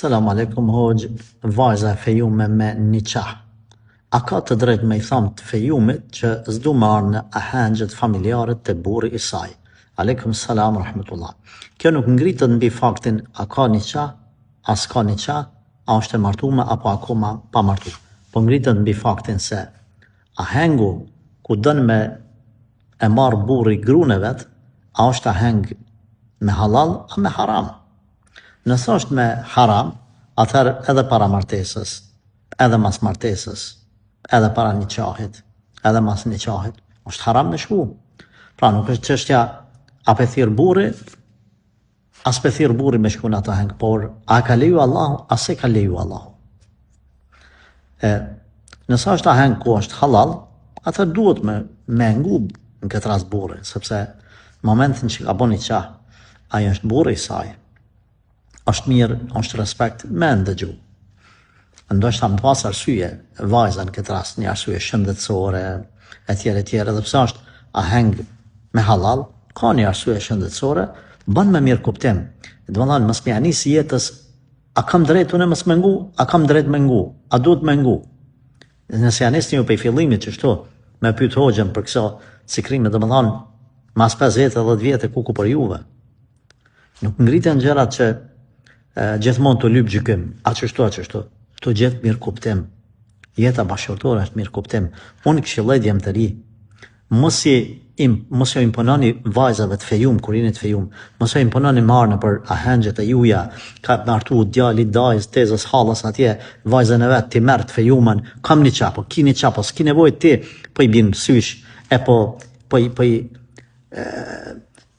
Selam aleikum hoxh, vajza e fejume me një qah. A ka të drejt me i thamë të fejumit që s'du me arë në ahengjet familjarët të burri i saj? Aleikum salam rahmetullah. Kjo nuk ngritët mbi faktin a ka një qah, a s'ka një qah, a është e martume apo akoma pa martu. Po ngritët mbi faktin se ahengu ku dënë me e marë burri grune vetë, a është aheng me halal a me haram. Nësë është me haram, atëherë edhe para martesës, edhe mas martesës, edhe para një qahit, edhe mas një qahit, është haram me shku. Pra nuk është çështja a pe thirë burri, as pe thirë burri me shku në atë hengë, por a ka leju Allahu, as e ka leju Allahu. Nësë është aheng ku është halal, atëherë duhet me ngu në këtë ras burri, sepse momentin që ka bo një qah, ajo është burri i saj. Është mirë, është respekt me ndëgju. Ndoshta më pas arsye, vajza në këtë rast, një arsye shëndetësore, e tjere, dhe pse është aheng me halal, ka një arsye shëndetësore, bën me mirë kuptim. Do të thonë, mos më anis jetës, a kam drejt unë mos më ngu, a kam drejt me ngu, a duhet me ngu. Nëse janis një pe fillimit që shto, me pyet hoxhën për këso cikrime, do të thonë, mas 50-10 vjetë ku për juve. Nuk ngritën gjërat që gjithmonë të lyp gjykim, a qështu, të gjithë mirë kuptim. Jeta bashkëtorë është mirë kuptim. Unë këshilloj djem të ri, mos jo impononi vajzave të fejum, kurinit fejum, mos jo impononi marnë për ahengjet e juja, ka martu djali, dajz, tezës, halës atje, vajzën e vetë, ti merë të fejumen, kam një qapo, ki një qapo, s'ki nevojt ti, po i binë sysh, e po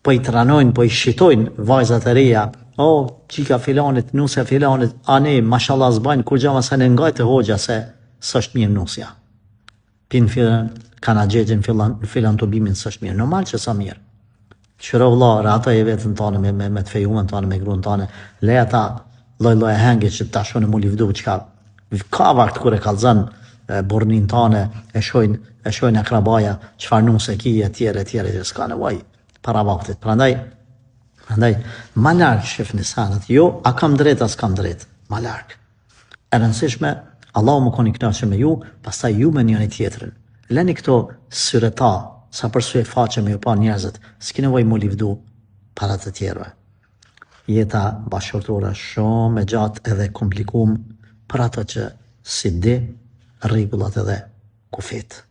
i tranojnë, po i shqitojnë vajzat e reja, qika filanit, nusja filanit, a ne, mashallah zbajnë, kur gjama se në ngajt e hoxha se s'është mirë nusja. Pinë filan, kana gjegjën filan të bimin s'është mirë. Normal që sa mirë. Qëro vla, rata e vetën tane me të fejumën tane, me grunë tane, leja ta loj e hengi që ta shone mu livdu, që ka vakt kur e kalzën burnin tane, e shojnë akrabaja, qëfar nusë e kije, tjere, që s'ka nevoj, para vaktit. Prandaj, ma larkë shif një sanët, jo, a kam drejt, as kam drejt, ma larkë. E rëndësishme, Allah më koni knaqë me ju, pastaj ju me njëni tjetërin. Leni këto syreta, sa përsu e faqe me ju pa njerëzit, s'ki nevoj mu livdu para të tjerve. Jeta bashkëtorë shumë e gjatë edhe komplikum për ato që si di rregullat edhe kufit.